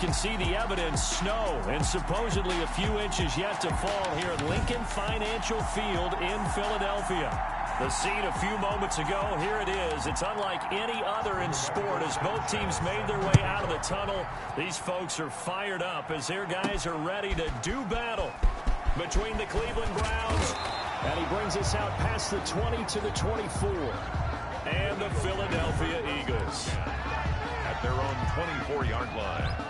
can see the evidence, snow, and supposedly a few inches yet to fall here at Lincoln Financial Field in Philadelphia. The scene a few moments ago, here it is. It's unlike any other in sport as both teams made their way out of the tunnel. These folks are fired up as their guys are ready to do battle between the Cleveland Browns. And he brings us out past the 20 to the 24. And the Philadelphia Eagles at their own 24-yard line.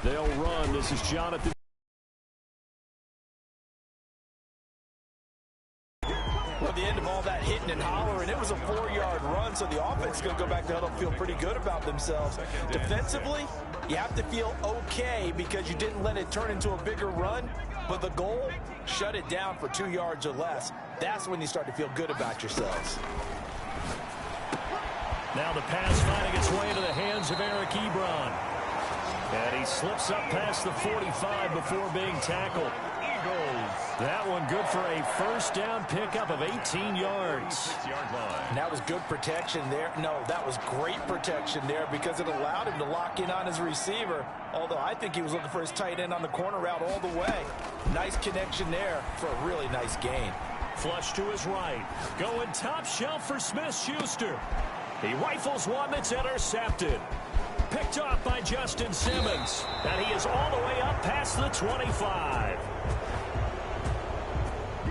They'll run. This is Jonathan. Well, at the end of all that hitting and hollering, it was a 4-yard run, so the offense is going to go back to huddle, feel pretty good about themselves. Defensively, you have to feel okay because you didn't let it turn into a bigger run, but the goal, shut it down for 2 yards or less. That's when you start to feel good about yourselves. Now the pass finding its way into the hands of Eric Ebron. And he slips up past the 45 before being tackled. That one good for a first down pickup of 18 yards. And that was good protection there. No, that was great protection there because it allowed him to lock in on his receiver. Although I think he was looking for his tight end on the corner route all the way. Nice connection there for a really nice gain. Flush to his right. Going top shelf for Smith-Schuster. He rifles one that's intercepted. Picked off by Justin Simmons. And he is all the way up past the 25.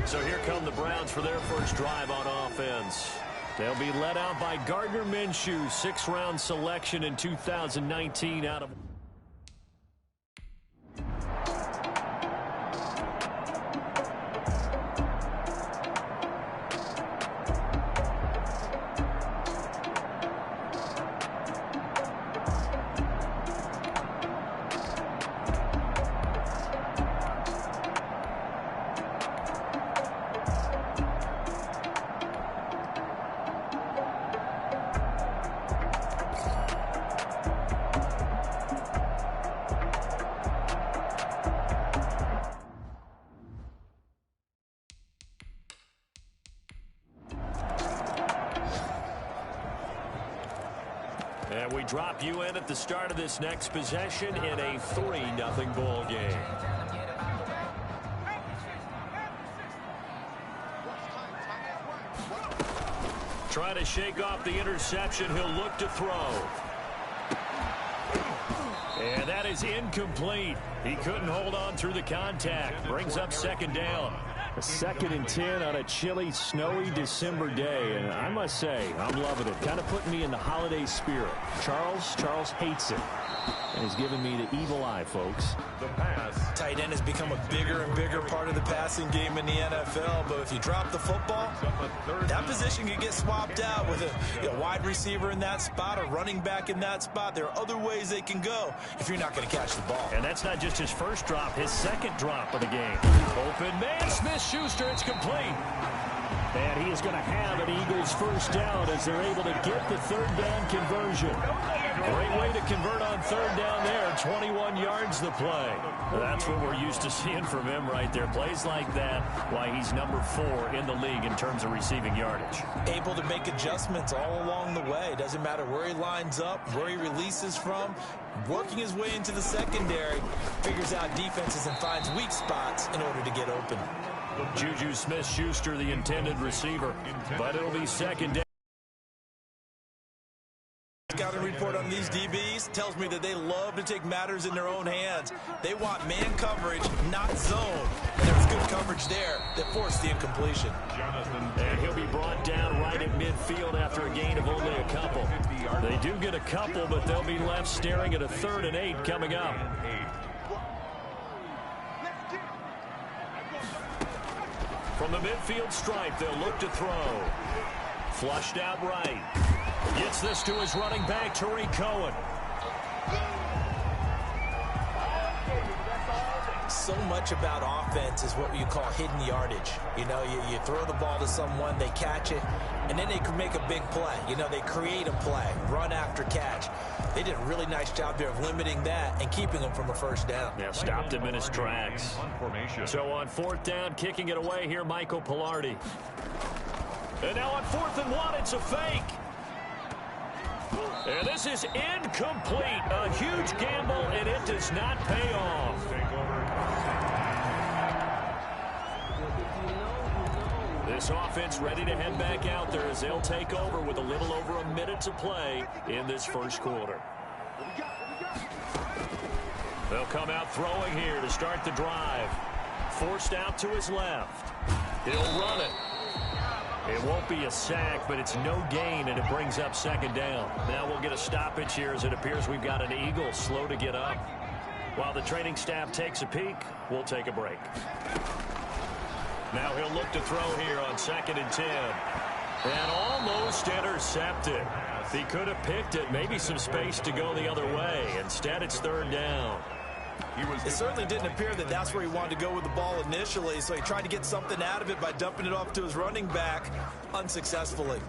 So here come the Browns for their first drive on offense. They'll be led out by Gardner Minshew, 6th-round selection in 2019 out of... And we drop you in at the start of this next possession in a 3-0 ball game. Trying to shake off the interception. He'll look to throw. And that is incomplete. He couldn't hold on through the contact. Brings up 2nd down. A 2nd and 10 on a chilly, snowy December day. And I must say, I'm loving it. Kind of putting me in the holiday spirit. Charles hates it. And he's giving me the evil eye, folks. The pass. Tight end has become a bigger and bigger part of the passing game in the NFL. But if you drop the football, that position can get swapped out with a wide receiver in that spot, a running back in that spot. There are other ways they can go if you're not going to catch the ball. And that's not just his first drop, his 2nd drop of the game. Open man, Smith-Schuster, it's complete. And he is going to have an Eagles first down as they're able to get the 3rd down conversion. Great way to convert on 3rd down there. 21 yards the play. That's what we're used to seeing from him right there. Plays like that, why he's number 4 in the league in terms of receiving yardage. Able to make adjustments all along the way. Doesn't matter where he lines up, where he releases from. Working his way into the secondary. Figures out defenses and finds weak spots in order to get open. Juju Smith-Schuster, the intended receiver. But it'll be 2nd down. Scouting report on these DBs tells me that they love to take matters in their own hands. They want man coverage, not zone. And there was good coverage there that forced the incompletion. And he'll be brought down right at midfield after a gain of only a couple. They do get a couple, but they'll be left staring at a 3rd and 8 coming up. From the midfield stripe, they'll look to throw. Flushed out right. Gets this to his running back, Tariq Cohen. so much about offense is what you call hidden yardage. You know, you throw the ball to someone, they catch it, and then they can make a big play. You know, they create a play, run after catch. They did a really nice job there of limiting that and keeping him from a first down. Yeah, stopped him in his tracks. So on 4th down, kicking it away here, Michael Pilardi. And now on 4th and 1, it's a fake. And this is incomplete. A huge gamble, and it does not pay off. This offense ready to head back out there as they'll take over with a little over a minute to play in this first quarter. They'll come out throwing here to start the drive. Forced out to his left. He'll run it. It won't be a sack, but it's no gain, and it brings up 2nd down. Now we'll get a stoppage here as it appears we've got an Eagle slow to get up. While the training staff takes a peek, we'll take a break. Now he'll look to throw here on 2nd and 10. And almost intercepted. He could have picked it, maybe some space to go the other way. Instead, it's 3rd down. It certainly didn't appear that that's where he wanted to go with the ball initially, so he tried to get something out of it by dumping it off to his running back unsuccessfully.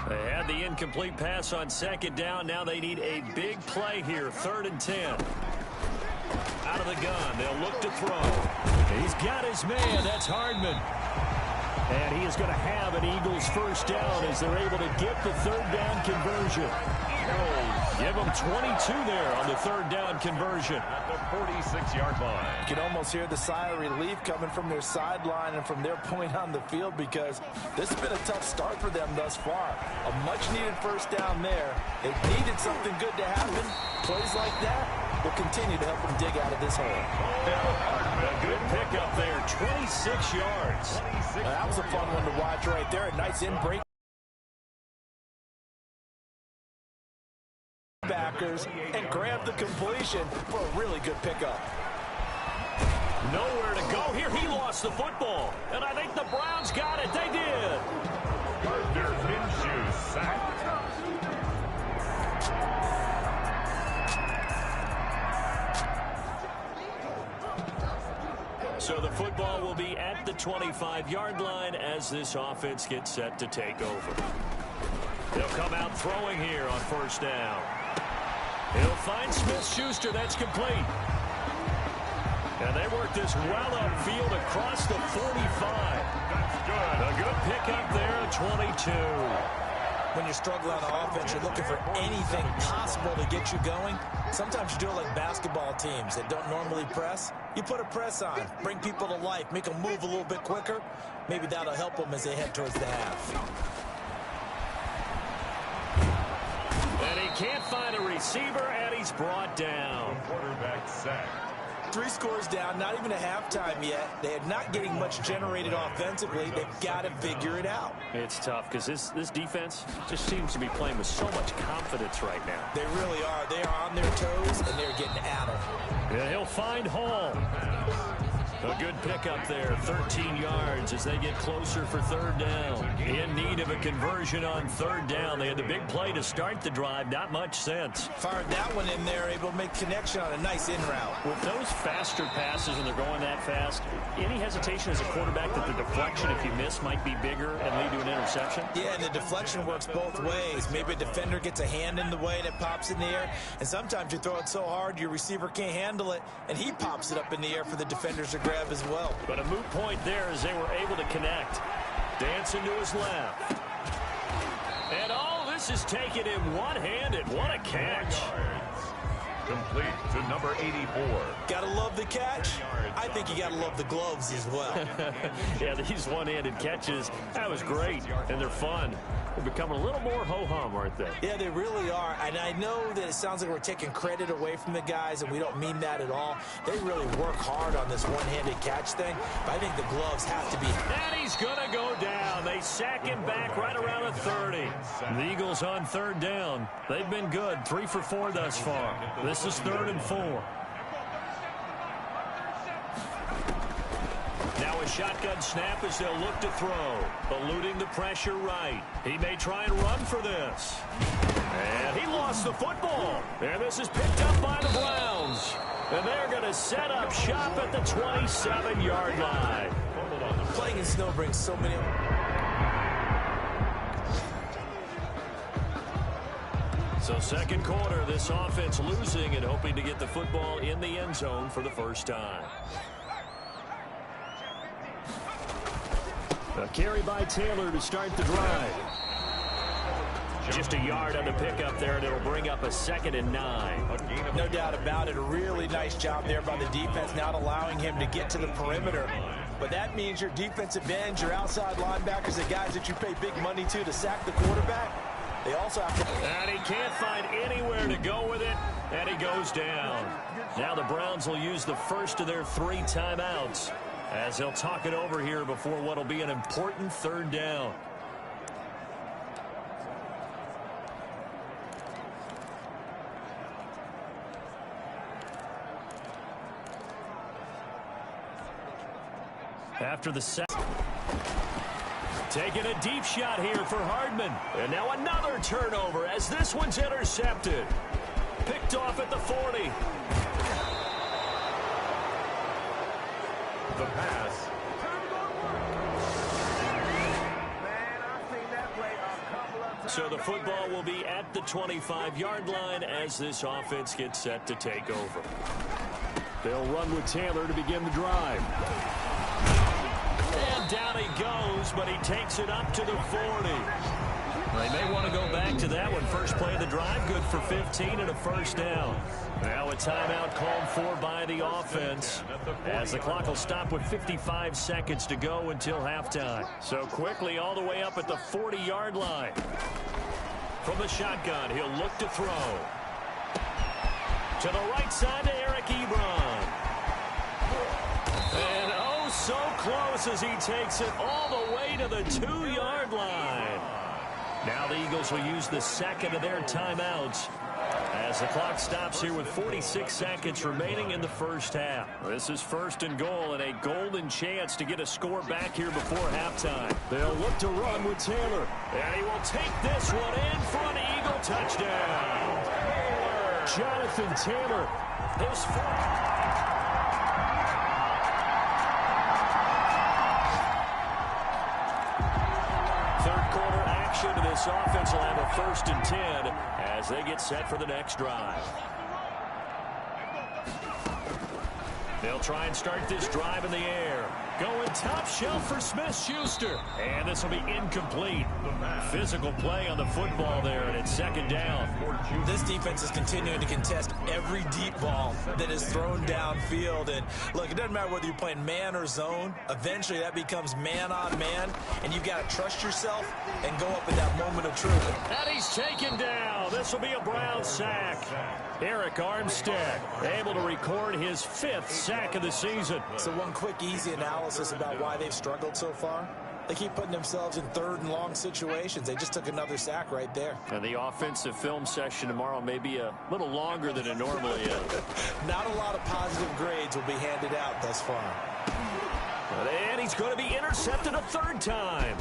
They had the incomplete pass on 2nd down. Now they need a big play here, 3rd and 10. Out of the gun, they'll look to throw. He's got his man, that's Hardman. And he is going to have an Eagles first down as they're able to get the 3rd down conversion. Give them 22 there on the 3rd down conversion. At the 46-yard line. You can almost hear the sigh of relief coming from their sideline and from their point on the field because this has been a tough start for them thus far. A much-needed first down there. They needed something good to happen. Plays like that will continue to help them dig out of this hole. A good pickup there, 26 yards. That was a fun one to watch right there. A nice in-break. Backers and grab the completion for a really good pickup. Nowhere to go here. He lost the football. And I think the Browns got it. They did. Gardner Minshew sacked. So the football will be at the 25-yard line as this offense gets set to take over. They'll come out throwing here on 1st down. He'll find Smith-Schuster. That's complete. And they work this well upfield across the 45. That's good. A good pickup there at 22. When you're struggling on offense, you're looking for anything possible to get you going. Sometimes you do it like basketball teams that don't normally press. You put a press on, bring people to life, make them move a little bit quicker. Maybe that'll help them as they head towards the half. And he can't find a receiver, and he's brought down. Quarterback sack. 3 scores down, not even a halftime yet. They are not getting much generated offensively. They've got to figure it out. It's tough because this defense just seems to be playing with so much confidence right now. They really are. They are on their toes, and they're getting at them. Yeah, he'll find Hall. A good pickup there, 13 yards as they get closer for 3rd down. In need of a conversion on 3rd down. They had the big play to start the drive, not much sense. Fired that one in there, able to make connection on a nice in route. With those faster passes and they're going that fast, any hesitation as a quarterback that the deflection, if you miss, might be bigger and lead to an interception? Yeah, and the deflection works both ways. Maybe a defender gets a hand in the way and it pops in the air, and sometimes you throw it so hard your receiver can't handle it, and he pops it up in the air for the defenders to grab as well. But a moot point there as they were able to connect. Dancing to his left. And all this is taken in one-handed. What a catch. Complete to number 84. Gotta love the catch. I think you gotta love the gloves as well. Yeah, these one-handed catches, that was great, and they're fun. They're becoming a little more ho-hum, aren't they? Yeah, they really are. And I know that it sounds like we're taking credit away from the guys, and we don't mean that at all. They really work hard on this one-handed catch thing, but I think the gloves have to be. And he's going to go down. They sack him back right around the 30. The Eagles on 3rd down. They've been good, 3 for 4 thus far. This is 3rd and 4. Now Now a shotgun snap as they'll look to throw. Eluding the pressure right. He may try and run for this. And he lost the football. And this is picked up by the Browns. And they're going to set up shop at the 27-yard line. Playing in snow brings so many... So second quarter, this offense losing and hoping to get the football in the end zone for the first time. A carry by Taylor to start the drive. Just a yard on the pickup there, and it'll bring up a 2nd and 9. No doubt about it. A really nice job there by the defense, not allowing him to get to the perimeter. But that means your defensive ends, your outside linebackers, the guys that you pay big money to sack the quarterback, they also have to... And he can't find anywhere to go with it, and he goes down. Now the Browns will use the first of their 3 timeouts as they'll talk it over here before what will be an important 3rd down. After the set. Taking a deep shot here for Hardman. And now another turnover as this one's intercepted. Picked off at the 40. The pass. So the football will be at the 25-yard line as this offense gets set to take over. They'll run with Taylor to begin the drive. And down he goes, but he takes it up to the 40. They may want to go back to that one. First play of the drive, good for 15 and a 1st down. Now a timeout called for by the offense as the clock will stop with 55 seconds to go until halftime. So quickly all the way up at the 40-yard line. From the shotgun, he'll look to throw. To the right side to Eric Ebron. And oh, so close as he takes it all the way to the 2-yard line. Now the Eagles will use the 2nd of their timeouts as the clock stops here with 46 seconds remaining in the first half. This is 1st and goal and a golden chance to get a score back here before halftime. They'll look to run with Taylor. And he will take this one in for an Eagle touchdown. Jonathan Taylor, his 4th. To this offense will have a 1st and 10 as they get set for the next drive. They'll try and start this drive in the air. Going top shelf for Smith-Schuster. And this will be incomplete. Physical play on the football there, and it's 2nd down. This defense is continuing to contest every deep ball that is thrown downfield. And look, it doesn't matter whether you're playing man or zone. Eventually that becomes man on man, and you've got to trust yourself and go up at that moment of truth. And he's taken down. This will be a Brown sack. Eric Armstead able to record his 5th sack of the season. So one quick, easy analysis about why they've struggled so far. They keep putting themselves in 3rd and long situations. They just took another sack right there. And the offensive film session tomorrow may be a little longer than it normally is. Not a lot of positive grades will be handed out thus far. And he's going to be intercepted a 3rd time.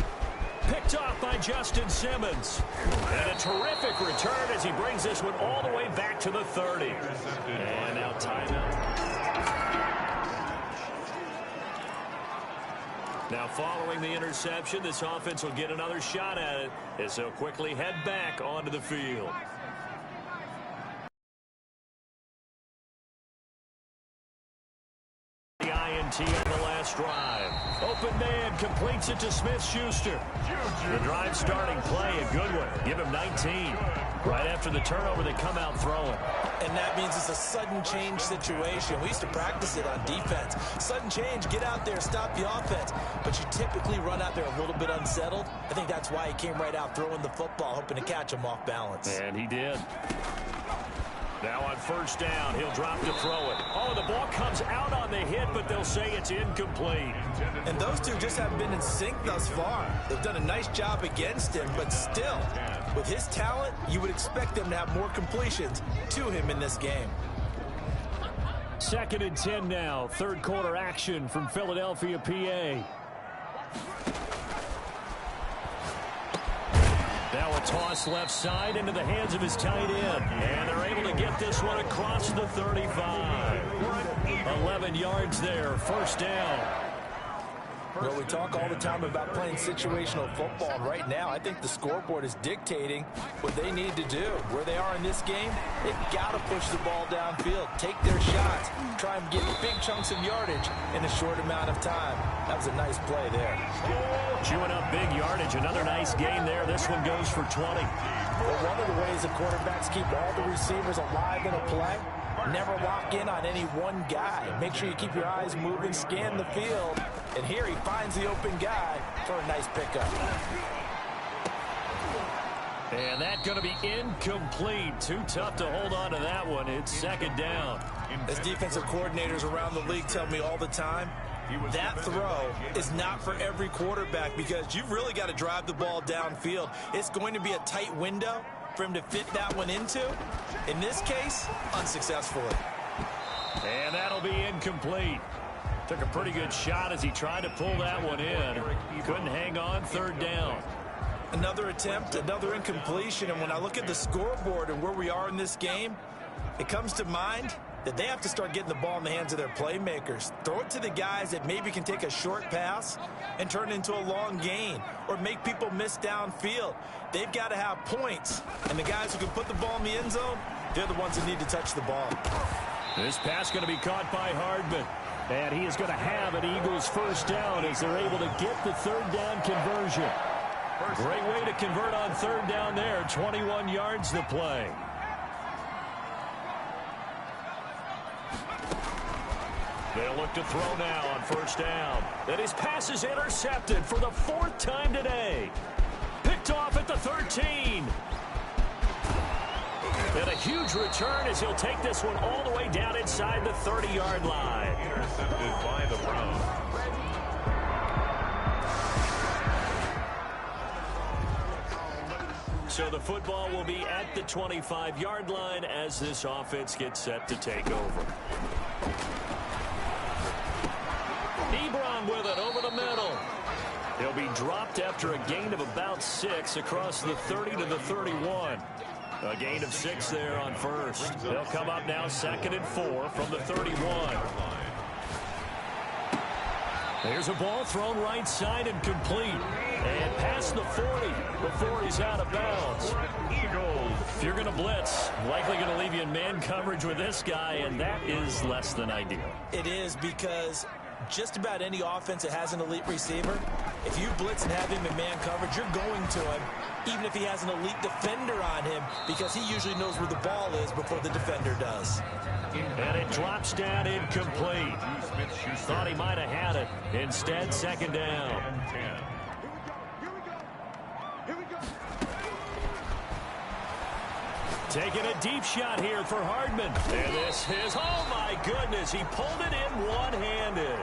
Picked off by Justin Simmons. And a terrific return as he brings this one all the way back to the 30. And now timeout. Now following the interception, this offense will get another shot at it as they'll quickly head back onto the field. The INT on the last drive. Open man completes it to Smith-Schuster. The drive starting play, a good one. Give him 19. Right after the turnover, they come out throwing. And that means it's a sudden change situation. We used to practice it on defense. Sudden change, get out there, stop the offense. But you typically run out there a little bit unsettled. I think that's why he came right out throwing the football, hoping to catch him off balance. And he did. Now on 1st down, he'll drop to throw it. Oh, the ball comes out on the hit, but they'll say it's incomplete. And those two just haven't been in sync thus far. They've done a nice job against him, but still, with his talent, you would expect them to have more completions to him in this game. 2nd and 10 now. Third quarter action from Philadelphia, PA. Now a toss left side into the hands of his tight end. And they're able to get this one across the 35. 11 yards there. First down. Well, we talk all the time about playing situational football. And right now, I think the scoreboard is dictating what they need to do. Where they are in this game, they've got to push the ball downfield, take their shots, try and get big chunks of yardage in a short amount of time. That was a nice play there. Chewing up big yardage. Another nice gain there. This one goes for 20. Well, one of the ways the quarterbacks keep all the receivers alive in a play, never lock in on any one guy. Make sure you keep your eyes moving, scan the field. And here he finds the open guy for a nice pickup. And that's going to be incomplete. Too tough to hold on to that one. It's 2nd down. As defensive coordinators around the league tell me all the time, that throw is not for every quarterback because you've really got to drive the ball downfield. It's going to be a tight window for him to fit that one into. In this case, unsuccessfully. And that'll be incomplete. Took a pretty good shot as he tried to pull that one in. Couldn't hang on. 3rd down. Another attempt, another incompletion. And when I look at the scoreboard and where we are in this game, it comes to mind that they have to start getting the ball in the hands of their playmakers. Throw it to the guys that maybe can take a short pass and turn it into a long gain or make people miss downfield. They've got to have points. And the guys who can put the ball in the end zone, they're the ones that need to touch the ball. This pass going to be caught by Hardman. And he is going to have an Eagles first down as they're able to get the 3rd down conversion. Great way to convert on 3rd down there. 21 yards to play. They'll look to throw now on 1st down. And his pass is intercepted for the 4th time today. Picked off at the 13. And a huge return as he'll take this one all the way down inside the 30-yard line. Intercepted by the Browns. So the football will be at the 25-yard line as this offense gets set to take over. Ebron with it over the middle. He'll be dropped after a gain of about 6 across the 30 to the 31. A gain of 6 there on 1st. They'll come up now 2nd and 4 from the 31. There's a ball thrown right side and complete. And past the 40 before he's out of bounds. Eagles. If you're going to blitz, likely going to leave you in man coverage with this guy, and that is less than ideal. It is because just about any offense that has an elite receiver, if you blitz and have him in man coverage, you're going to him, even if he has an elite defender on him, because he usually knows where the ball is before the defender does. And it drops down incomplete. Thought he might have had it. Instead, 2nd down. Taking a deep shot here for Hardman. And this is, oh my goodness, he pulled it in one-handed.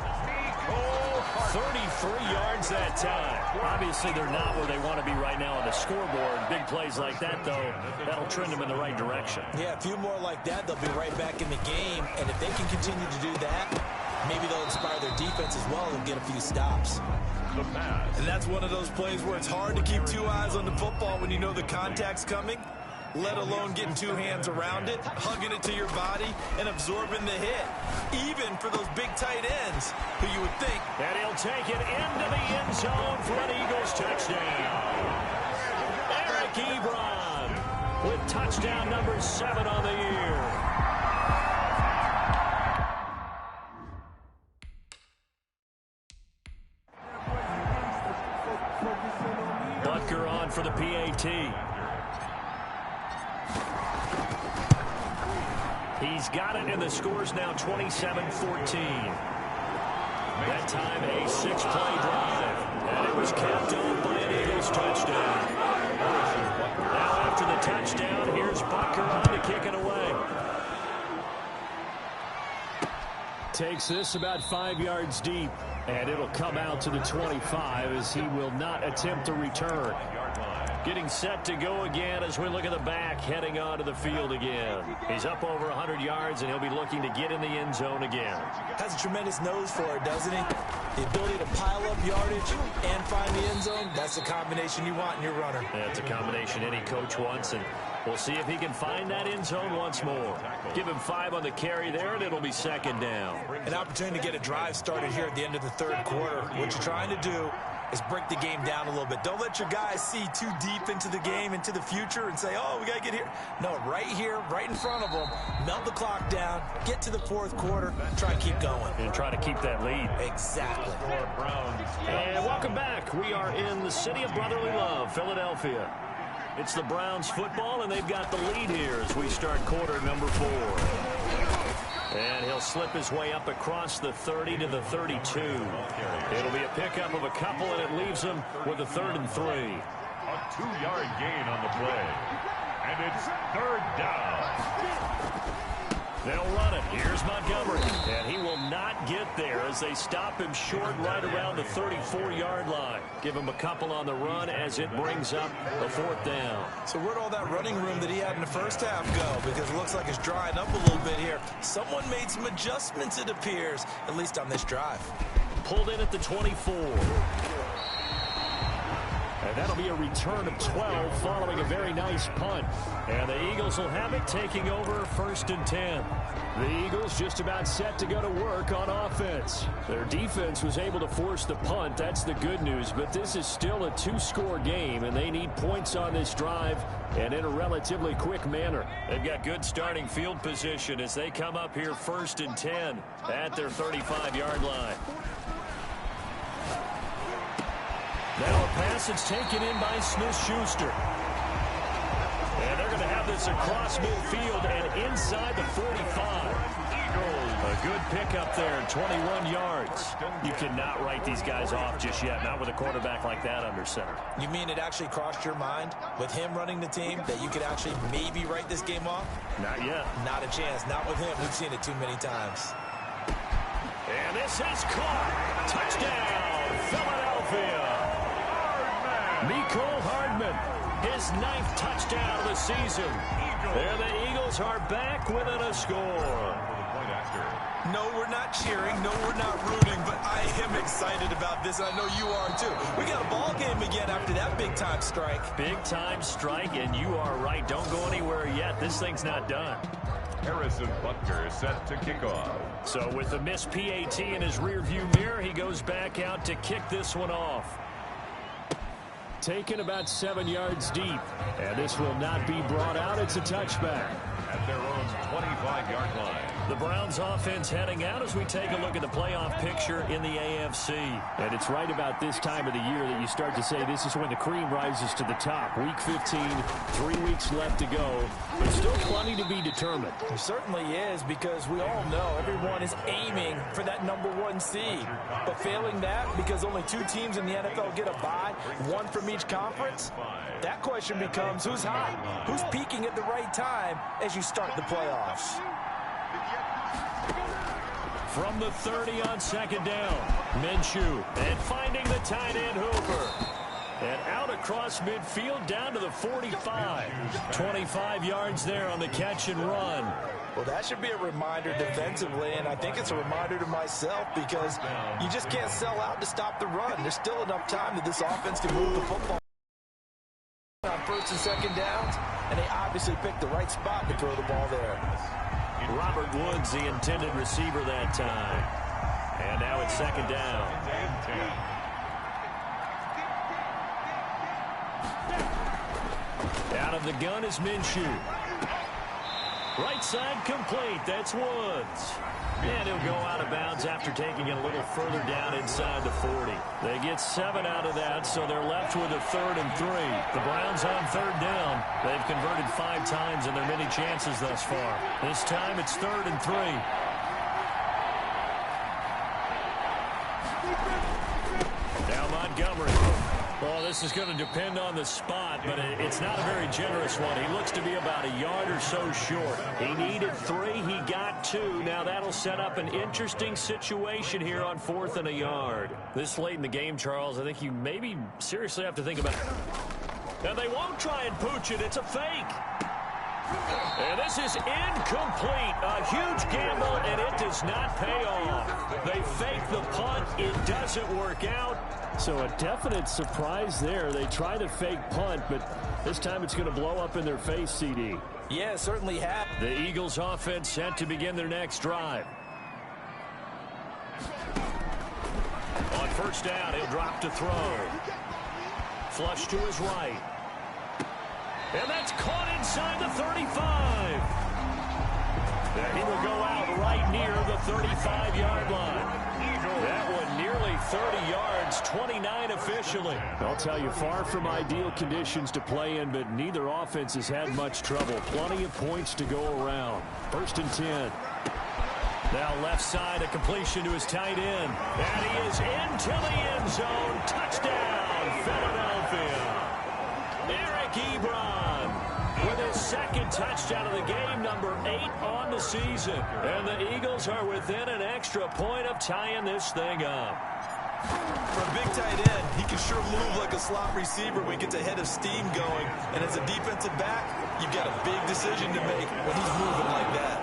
33 yards that time. Obviously, they're not where they want to be right now on the scoreboard. Big plays like that, though, that'll trend them in the right direction. Yeah, a few more like that, they'll be right back in the game. And if they can continue to do that, maybe they'll inspire their defense as well and get a few stops. And that's one of those plays where it's hard to keep 2 eyes on the football when you know the contact's coming, let alone getting 2 hands around it, hugging it to your body, and absorbing the hit, even for those big tight ends who you would think. And he'll take it into the end zone for an Eagles touchdown. Eric Ebron with touchdown number 7 on the year. Butker on for the PAT. He's got it, and the score's now 27-14. That time, a 6-play drive. And it was capped off by an Eagles touchdown. Now after the touchdown, here's Butker on to kick it away. Takes this about 5 yards deep. And it'll come out to the 25 as he will not attempt to return. Getting set to go again as we look at the back heading onto the field again. He's up over 100 yards, and he'll be looking to get in the end zone again. Has a tremendous nose for it, doesn't he? The ability to pile up yardage and find the end zone, that's the combination you want in your runner. Yeah, it's a combination any coach wants, and we'll see if he can find that end zone once more. Give him 5 on the carry there, and it'll be second down. An opportunity to get a drive started here at the end of the third quarter. What you're trying to do is break the game down a little bit. Don't let your guys see too deep into the game, into the future, and say, oh, we got to get here. No, right here, right in front of them, melt the clock down, get to the fourth quarter, try and keep going. And try to keep that lead. Exactly. And welcome back. We are in the city of brotherly love, Philadelphia. It's the Browns football, and they've got the lead here as we start quarter number 4. And he'll slip his way up across the 30 to the 32. It'll be a pickup of a couple, and it leaves him with a 3rd and 3. A 2-yard gain on the play. And it's 3rd down. They'll run it. Here's Montgomery. And he will not get there as they stop him short right around the 34-yard line. Give him a couple on the run as it brings up a 4th down. So where'd all that running room that he had in the first half go? Because it looks like it's drying up a little bit here. Someone made some adjustments, it appears, at least on this drive. Pulled in at the 24. And that'll be a return of 12 following a very nice punt. And the Eagles will have it, taking over 1st and 10. The Eagles just about set to go to work on offense. Their defense was able to force the punt. That's the good news. But this is still a 2-score game, and they need points on this drive and in a relatively quick manner. They've got good starting field position as they come up here 1st and 10 at their 35-yard line. Now a pass that's taken in by Smith-Schuster. And they're going to have this across midfield and inside the 45. A good pickup there, 21 yards. You cannot write these guys off just yet, not with a quarterback like that under center. You mean it actually crossed your mind with him running the team that you could actually maybe write this game off? Not yet. Not a chance. Not with him. We've seen it too many times. And this is caught. Touchdown, Philadelphia. Mecole Hardman, his 9th touchdown of the season. And the Eagles are back within a score. No, we're not cheering. No, we're not rooting. But I am excited about this. I know you are, too. We got a ball game again after that big-time strike. Big-time strike, and you are right. Don't go anywhere yet. This thing's not done. Harrison Butker is set to kick off. So with the missed PAT in his rearview mirror, he goes back out to kick this one off. Taken about 7 yards deep, and this will not be brought out. It's a touchback. At their own 25-yard line. The Browns offense heading out as we take a look at the playoff picture in the AFC. And it's right about this time of the year that you start to say this is when the cream rises to the top. Week 15, 3 weeks left to go, but still plenty to be determined. There certainly is, because we all know everyone is aiming for that #1 seed. But failing that, because only 2 teams in the NFL get a bye, 1 from each conference, that question becomes who's hot? Who's peaking at the right time as you start the playoffs? From the 30 on 2nd down, Minshew, and finding the tight end Hooper. And out across midfield down to the 45. 25 yards there on the catch and run. Well, that should be a reminder defensively, and I think it's a reminder to myself, because you just can't sell out to stop the run. There's still enough time that this offense can move the football on 1st and 2nd downs, and they obviously picked the right spot to throw the ball there. Robert Woods, the intended receiver that time. And now it's 2nd down. Out of the gun is Minshew. Right side complete. That's Woods. And he'll go out of bounds after taking it a little further down inside the 40. They get 7 out of that, so they're left with a 3rd and 3. The Browns on 3rd down. They've converted 5 times in their many chances thus far. This time it's 3rd and 3. Now Montgomery. Well, this is going to depend on the spot, but it's not a very generous one. He looks to be about a yard or so short. He needed 3. He got 2. Now that'll set up an interesting situation here on 4th and a yard. This late in the game, Charles, I think you maybe seriously have to think about it. And they won't try and pooch it. It's a fake. And this is incomplete. A huge gamble, and it does not pay off. They fake the punt. It doesn't work out. So a definite surprise there. They try the fake punt, but this time it's going to blow up in their face, CD. Yeah, it certainly have. The Eagles offense set to begin their next drive. On first down, he'll drop to throw. Flush to his right. And that's caught inside the 35. And he will go out right near the 35-yard line. That one nearly 30 yards, 29 officially. I'll tell you, far from ideal conditions to play in, but neither offense has had much trouble. Plenty of points to go around. First and 10. Now left side, a completion to his tight end. And he is into the end zone. Touchdown, Philadelphia. Eric Ebron with his second touchdown of the game, number 8 on the season. And the Eagles are within an extra point of tying this thing up. For a big tight end, he can sure move like a slot receiver when he gets a head of steam going. And as a defensive back, you've got a big decision to make when he's moving like that.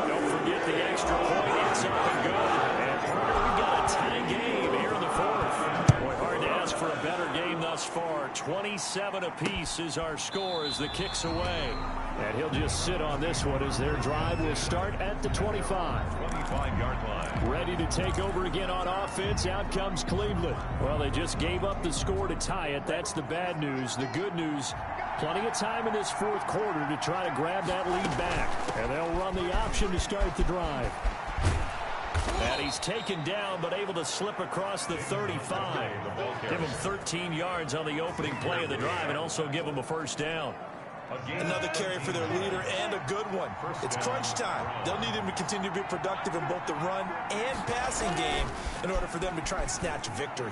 Don't forget the extra point. It's up and good. And we got a tie game here in the fourth. Boy, hard to ask for a better game thus far. 27 apiece is our score as the kick's away. And he'll just sit on this one as their drive will start at the 25. 25-yard line. Ready to take over again on offense. Out comes Cleveland. Well, they just gave up the score to tie it. That's the bad news. The good news, plenty of time in this fourth quarter to try to grab that lead back. And they'll run the option to start the drive. And he's taken down but able to slip across the 35. Give him 13 yards on the opening play of the drive and also give him a first down. Another carry for their leader and a good one. It's crunch time. They'll need him to continue to be productive in both the run and passing game in order for them to try and snatch a victory.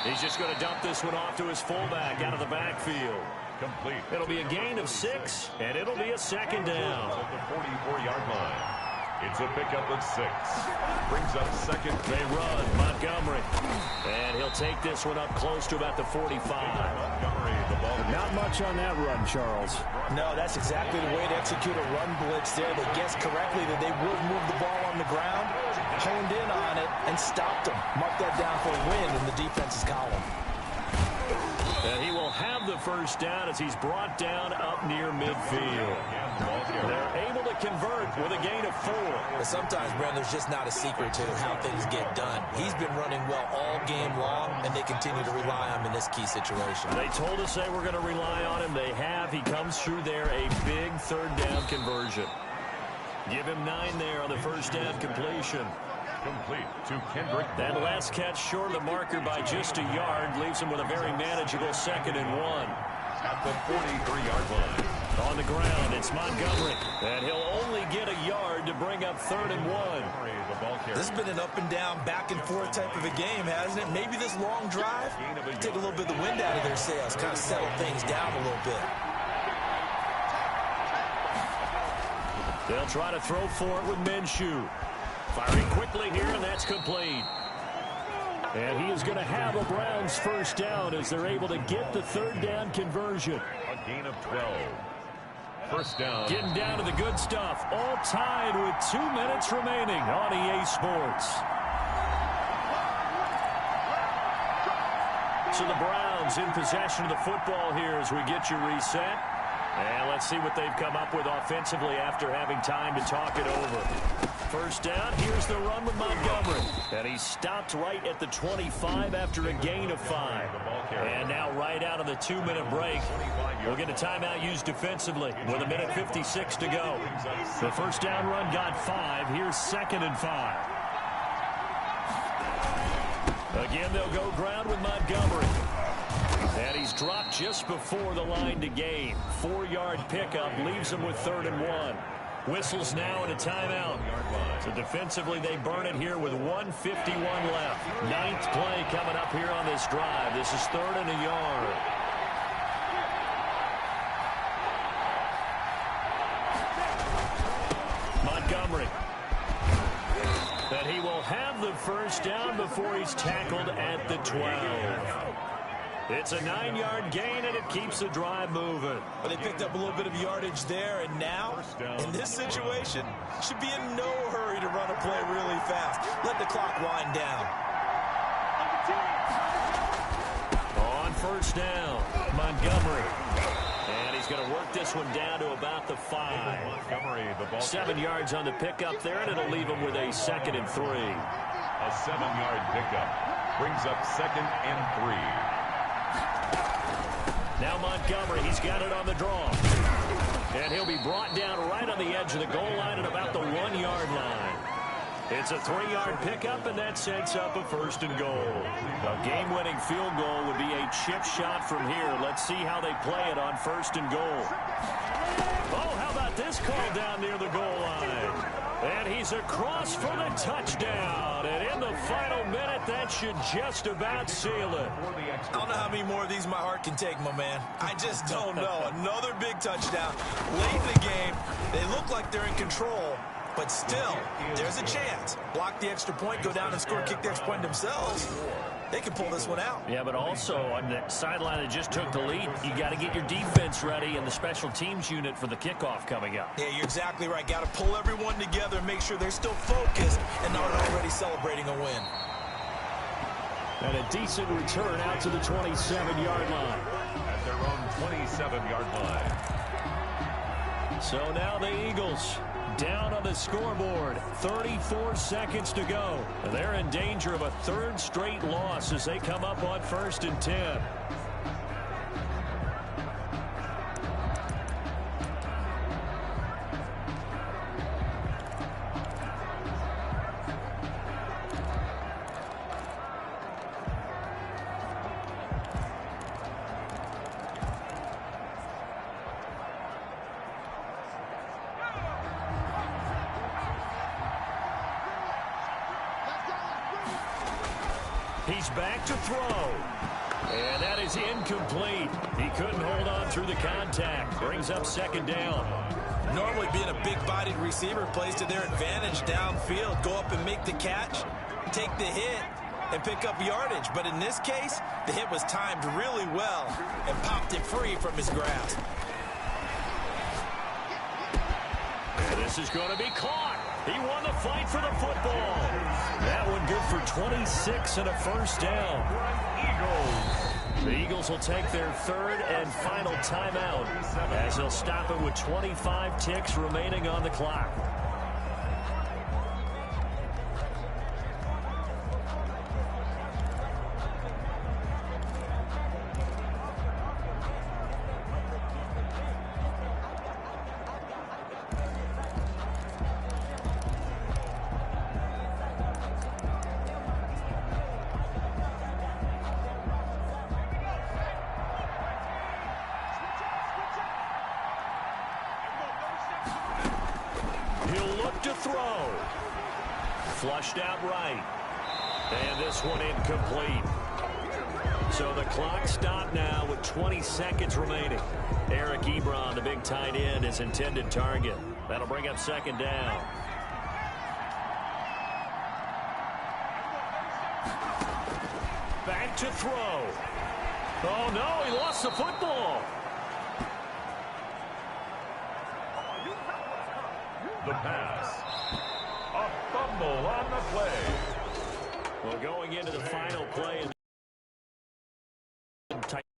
He's just going to dump this one off to his fullback out of the backfield. Complete. It'll be a gain of 6, and it'll be a second down. At the 44-yard line. It's a pickup of 6. Brings up second. They run Montgomery. And he'll take this one up close to about the 45. Montgomery, the ball. Not much on that run, Charles. No, that's exactly the way to execute a run blitz there. They guessed correctly that they would move the ball on the ground, honed in on it, and stopped them. Mark that down for a win in the defense's column. And he will have the first down as he's brought down up near midfield. They're able to convert with a gain of 4. But sometimes, Brent, there's just not a secret to how things get done. He's been running well all game long, and they continue to rely on him in this key situation. They told us they were going to rely on him. They have. He comes through there, a big third down conversion. Give him 9 there on the first down completion. Complete to Kendrick. That last catch short of the marker by just a yard leaves him with a very manageable 2nd and 1. At the 43-yard line. On the ground, it's Montgomery. And he'll only get a yard to bring up 3rd and 1. This has been an up and down, back and forth type of a game, hasn't it? Maybe this long drive, take a little bit of the wind out of their sails, kind of settle things down a little bit. They'll try to throw for it with Minshew. Firing quickly here, and that's complete. And he is going to have a Browns first down as they're able to get the 3rd down conversion. A gain of 12. First down. Getting down to the good stuff. All tied with 2 minutes remaining on EA Sports. So the Browns in possession of the football here as we get you reset. And let's see what they've come up with offensively after having time to talk it over. First down, here's the run with Montgomery. And he stopped right at the 25 after a gain of 5. And now right out of the 2-minute break, we'll get a timeout used defensively with 1:56 to go. The first down run got 5. Here's 2nd and 5. Again, they'll go ground with Montgomery. And he's dropped just before the line to gain. 4-yard pickup leaves him with 3rd and 1. Whistles now and a timeout. So defensively, they burn it here with 1:51 left. 9th play coming up here on this drive. This is 3rd and a yard. Montgomery. And he will have the first down before he's tackled at the 12. It's a 9-yard gain, and it keeps the drive moving. But they picked up a little bit of yardage there, and now, in this situation, should be in no hurry to run a play really fast. Let the clock wind down. On first down, Montgomery. And he's going to work this one down to about the 5. Montgomery, the ball. 7 yards on the pickup there, and it'll leave him with a 2nd and 3. A 7-yard pickup brings up 2nd and 3. Now Montgomery, he's got it on the draw. And he'll be brought down right on the edge of the goal line at about the 1-yard line. It's a 3-yard pickup, and that sets up a 1st and goal. A game-winning field goal would be a chip shot from here. Let's see how they play it on 1st and goal. Oh, how about this call down near the goal line? And he's across for the touchdown. And in the final minute, that should just about seal it. I don't know how many more of these my heart can take, my man. I just don't know. Another big touchdown. Late in the game, they look like they're in control. But still, there's a chance. Block the extra point, go down and score, kick the extra point themselves. They can pull this one out. Yeah, but also on the sideline that just took the lead, you got to get your defense ready and the special teams unit for the kickoff coming up. Yeah, you're exactly right. Got to pull everyone together and make sure they're still focused and not already celebrating a win. And a decent return out to the 27-yard line. At their own 27-yard line. So now the Eagles down on the scoreboard. 34 seconds to go. They're in danger of a 3rd straight loss as they come up on 1st and 10. He's back to throw. And that is incomplete. He couldn't hold on through the contact. Brings up 2nd down. Normally being a big-bodied receiver plays to their advantage downfield. Go up and make the catch, take the hit, and pick up yardage. But in this case, the hit was timed really well and popped it free from his grasp. And this is going to be caught. He won the fight for the football. That one good for 26 and a 1st down. The Eagles will take their 3rd and final timeout as they'll stop it with 25 ticks remaining on the clock. He'll look to throw. Flushed out right. And this one incomplete. So the clock stopped now with 20 seconds remaining. Eric Ebron, the big tight end, is intended target. That'll bring up 2nd down. Back to throw. Oh, no, he lost the football. The pass. A fumble on the play. Well, going into the final play.